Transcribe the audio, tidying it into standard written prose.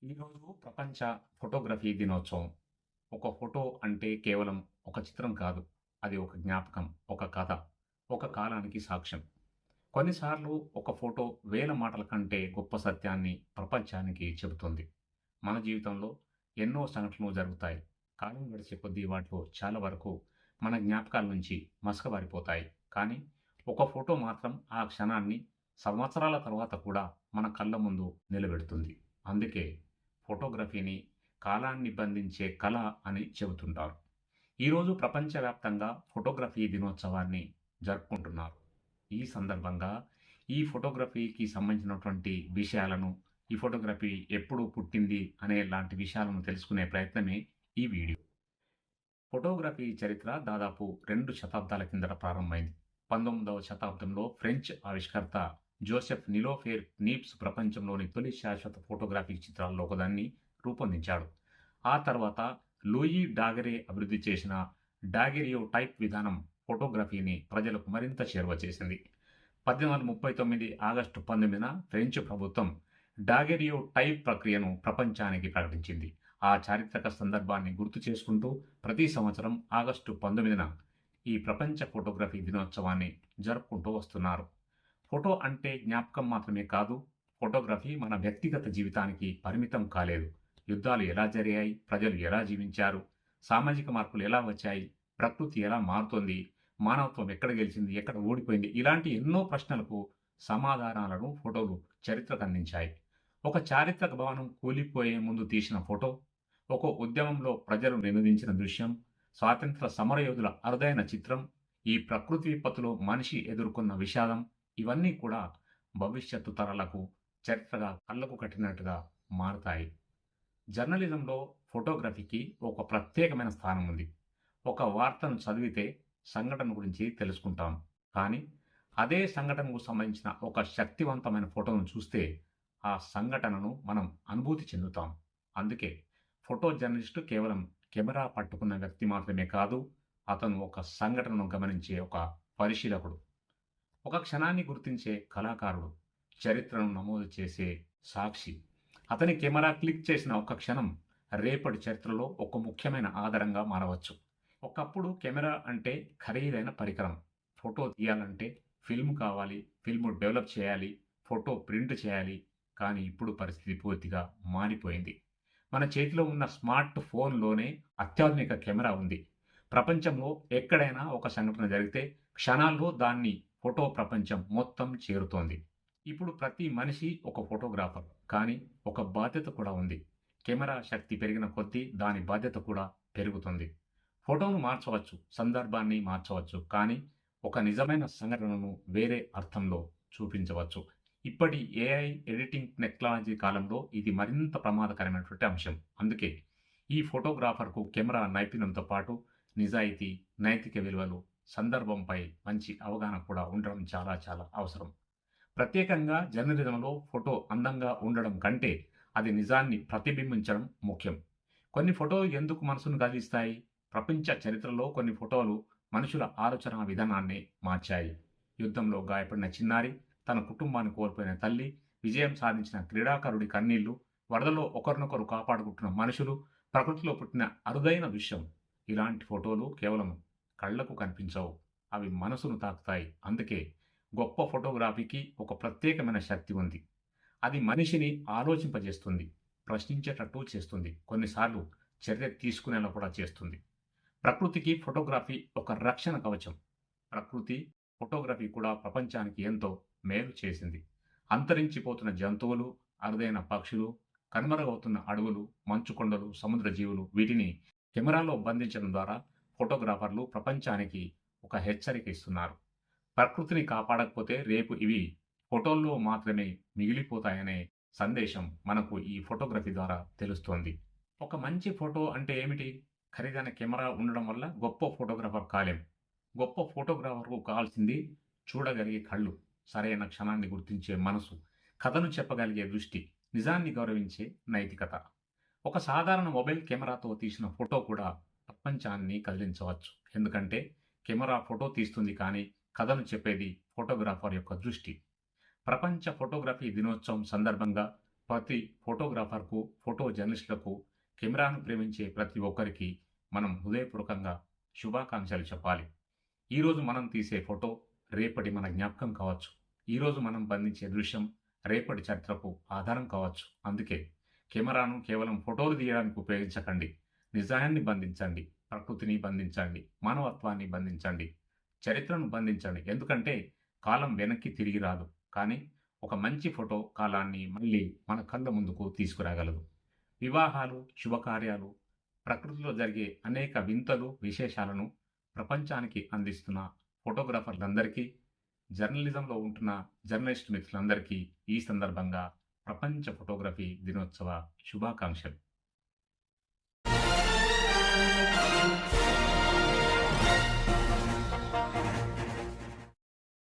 ఈరోజు ప్రపంచ ఫోటోగ్రఫీ దినోత్సవం. ఒక ఫోటో అంటే కేవలం ఒక చిత్రం కాదు. అది ఒక జ్ఞాపకం, ఒక కథ, ఒక కాలానికి సాక్ష్యం. కొన్నిసార్లు ఒక ఫోటో వేల మాటల కంటే గొప్ప సత్యాన్ని ప్రపంచానికి చెబుతుంది. మన జీవితంలో ఎన్నో సంఘటనలు జరుగుతాయి. కాలం గడిచే కొద్దీ వాటిలో చాలా వరకు మన జ్ఞాపకాల నుంచి మసకబారిపోతాయి. కానీ ఒక ఫోటో మాత్రం ఆ క్షణాన్ని సంవత్సరాల తర్వాత కూడా మన కళ్ళ ముందు నిలబెడుతుంది. అందుకే ఫోటోగ్రఫీని కాలాన్ని బంధించే కళ అని చెబుతుంటారు. ఈరోజు ప్రపంచవ్యాప్తంగా ఫోటోగ్రఫీ దినోత్సవాన్ని జరుపుకుంటున్నారు. ఈ సందర్భంగా ఈ ఫోటోగ్రఫీకి సంబంధించినటువంటి విషయాలను, ఈ ఫోటోగ్రఫీ ఎప్పుడు పుట్టింది అనే లాంటి విషయాలను తెలుసుకునే ప్రయత్నమే ఈ వీడియో. ఫోటోగ్రఫీ చరిత్ర దాదాపు 2 శతాబ్దాల కిందట ప్రారంభమైంది. 19వ శతాబ్దంలో ఫ్రెంచ్ ఆవిష్కర్త జోసెఫ్ నిలోఫేర్ నీప్స్ ప్రపంచంలోని తొలి శాశ్వత ఫోటోగ్రఫీ చిత్రాల్లో ఒకదాన్ని రూపొందించాడు. ఆ తర్వాత లూయి డాగరే అభివృద్ధి చేసిన డాగెరియో టైప్ విధానం ఫోటోగ్రఫీని ప్రజలకు మరింత చేరువ చేసింది. 1839 ఆగస్టు 19న ఫ్రెంచ్ ప్రభుత్వం డాగెరియో టైప్ ప్రక్రియను ప్రపంచానికి ప్రకటించింది. ఆ చారిత్రక సందర్భాన్ని గుర్తు చేసుకుంటూ ప్రతి సంవత్సరం ఆగస్టు 19న ఈ ప్రపంచ ఫోటోగ్రఫీ దినోత్సవాన్ని జరుపుకుంటూ వస్తున్నారు. ఫోటో అంటే జ్ఞాపకం మాత్రమే కాదు, ఫోటోగ్రఫీ మన వ్యక్తిగత జీవితానికి పరిమితం కాలేదు. యుద్ధాలు ఎలా జరిగాయి, ప్రజలు ఎలా జీవించారు, సామాజిక మార్పులు ఎలా వచ్చాయి, ప్రకృతి ఎలా మారుతోంది, మానవత్వం ఎక్కడ గెలిచింది, ఎక్కడ ఓడిపోయింది, ఇలాంటి ఎన్నో ప్రశ్నలకు సమాధానాలను ఫోటోలు చరిత్రకు అందించాయి. ఒక చారిత్రక భవనం కూలిపోయే ముందు తీసిన ఫోటో, ఒక ఉద్యమంలో ప్రజలు నినదించిన దృశ్యం, స్వాతంత్ర సమరయోధుల అరుదైన చిత్రం, ఈ ప్రకృతి విపత్తులో మనిషి ఎదుర్కొన్న విషాదం, ఇవన్నీ కూడా భవిష్యత్తు తరాలకు చరిత్రగా కళ్ళకు కట్టినట్టుగా మారతాయి. జర్నలిజంలో ఫోటోగ్రఫీకి ఒక ప్రత్యేకమైన స్థానం ఉంది. ఒక వార్తను చదివితే సంఘటన గురించి తెలుసుకుంటాం. కానీ అదే సంఘటనకు సంబంధించిన ఒక శక్తివంతమైన ఫోటోను చూస్తే ఆ సంఘటనను మనం అనుభూతి చెందుతాం. అందుకే ఫోటో జర్నలిస్టు కేవలం కెమెరా పట్టుకున్న వ్యక్తి మాత్రమే కాదు, అతను ఒక సంఘటనను గమనించే ఒక పరిశీలకుడు. ఒక క్షణాన్ని గుర్తించే కళాకారుడు, చరిత్రను నమోదు చేసే సాక్షి. అతని కెమెరా క్లిక్ చేసిన ఒక క్షణం రేపటి చరిత్రలో ఒక ముఖ్యమైన ఆధారంగా మారవచ్చు. ఒకప్పుడు కెమెరా అంటే ఖరీదైన పరికరం. ఫోటో తీయాలంటే ఫిల్మ్ కావాలి, ఫిల్మ్ డెవలప్ చేయాలి, ఫోటో ప్రింట్ చేయాలి. కానీ ఇప్పుడు పరిస్థితి పూర్తిగా మారిపోయింది. మన చేతిలో ఉన్న స్మార్ట్ ఫోన్‌లోనే అత్యాధునిక కెమెరా ఉంది. ప్రపంచంలో ఎక్కడైనా ఒక సంఘటన జరిగితే క్షణాల్లో దాన్ని ఫోటో ప్రపంచం మొత్తం చేరుతోంది. ఇప్పుడు ప్రతి మనిషి ఒక ఫోటోగ్రాఫర్. కానీ ఒక బాధ్యత కూడా ఉంది. కెమెరా శక్తి పెరిగిన కొద్దీ దాని బాధ్యత కూడా పెరుగుతుంది. ఫోటోను మార్చవచ్చు, సందర్భాన్ని మార్చవచ్చు. కానీ ఒక నిజమైన సంఘటనను వేరే అర్థంలో చూపించవచ్చు. ఇప్పటి ఏఐ ఎడిటింగ్ టెక్నాలజీ కాలంలో ఇది మరింత ప్రమాదకరమైనటువంటి అంశం. అందుకే ఈ ఫోటోగ్రాఫర్‌కు కెమెరా నైపుణ్యంతో పాటు నిజాయితీ, నైతిక విలువలు, సందర్భంపై మంచి అవగాహన కూడా ఉండడం చాలా చాలా అవసరం. ప్రత్యేకంగా జర్నలిజంలో ఫోటో అందంగా ఉండడం కంటే అది నిజాన్ని ప్రతిబింబించడం ముఖ్యం. కొన్ని ఫోటోలు ఎందుకు మనసును కదిలిస్తాయి? ప్రపంచ చరిత్రలో కొన్ని ఫోటోలు మనుషుల ఆలోచన విధానాన్ని మార్చాయి. యుద్ధంలో గాయపడిన చిన్నారి, తన కుటుంబాన్ని కోల్పోయిన తల్లి, విజయం సాధించిన క్రీడాకారుడి కన్నీళ్లు, వరదలో ఒకరినొకరు కాపాడుకుంటున్న మనుషులు, ప్రకృతిలో పుట్టిన అరుదైన దృశ్యం. ఇలాంటి ఫోటోలు కేవలం కళ్ళకు కనిపించవు. అవి మనసును తాకుతాయి. అందుకే గొప్ప ఫోటోగ్రఫీకి ఒక ప్రత్యేకమైన శక్తి ఉంది. అది మనిషిని ఆలోచింపజేస్తుంది, ప్రశ్నించేటట్టు చేస్తుంది, కొన్నిసార్లు చర్య తీసుకునేలా కూడా చేస్తుంది. ప్రకృతికి ఫోటోగ్రఫీ ఒక రక్షణ కవచం. ప్రకృతి, ఫోటోగ్రఫీ కూడా ప్రపంచానికి ఎంతో మేలు చేసింది. అంతరించిపోతున్న జంతువులు, అరుదైన పక్షులు, కనుమరుగవుతున్న అడవులు, మంచు కొండలు, సముద్ర జీవులు వీటిని కెమెరాలో బంధించడం ద్వారా ఫోటోగ్రాఫర్లు ప్రపంచానికి ఒక హెచ్చరిక ఇస్తున్నారు. ప్రకృతిని కాపాడకపోతే రేపు ఇవి ఫోటోల్లో మాత్రమే మిగిలిపోతాయనే సందేశం మనకు ఈ ఫోటోగ్రఫీ ద్వారా తెలుస్తోంది. ఒక మంచి ఫోటో అంటే ఏమిటి? ఖరీదైన కెమెరా ఉండడం వల్ల గొప్ప ఫోటోగ్రాఫర్ కాలేం. గొప్ప ఫోటోగ్రాఫర్‌కు కావాల్సింది చూడగలిగే కళ్ళు, సరైన క్షణాన్ని గుర్తించే మనసు, కథను చెప్పగలిగే దృష్టి, నిజాన్ని గౌరవించే నైతికత. ఒక సాధారణ మొబైల్ కెమెరాతో తీసిన ఫోటో కూడా ప్రపంచాన్ని కదిలించవచ్చు. ఎందుకంటే కెమెరా ఫోటో తీస్తుంది కానీ కథను చెప్పేది ఫోటోగ్రాఫర్ యొక్క దృష్టి. ప్రపంచ ఫోటోగ్రఫీ దినోత్సవం సందర్భంగా ప్రతి ఫోటోగ్రాఫర్‌కు, ఫోటో జర్నలిస్టులకు, కెమెరాను ప్రేమించే ప్రతి ఒక్కరికి మనం హృదయపూర్వకంగా శుభాకాంక్షలు చెప్పాలి. ఈరోజు మనం తీసే ఫోటో రేపటి మన జ్ఞాపకం కావచ్చు. ఈరోజు మనం బంధించే దృశ్యం రేపటి చరిత్రకు ఆధారం కావచ్చు. అందుకే కెమెరాను కేవలం ఫోటోలు తీయడానికి ఉపయోగించకండి. నిజాన్ని బంధించండి, ప్రకృతిని బంధించండి, మానవత్వాన్ని బంధించండి, చరిత్రను బంధించండి. ఎందుకంటే కాలం వెనక్కి తిరిగి రాదు. కానీ ఒక మంచి ఫోటో కాలాన్ని మళ్ళీ మన కళ్ళ ముందుకు తీసుకురాగలదు. వివాహాలు, శుభకార్యాలు, ప్రకృతిలో జరిగే అనేక వింతలు, విశేషాలను ప్రపంచానికి అందిస్తున్న ఫోటోగ్రాఫర్లందరికీ, జర్నలిజంలో ఉంటున్న జర్నలిస్ట్ మిత్రులందరికీ ఈ సందర్భంగా ప్రపంచ ఫోటోగ్రఫీ దినోత్సవ శుభాకాంక్షలు.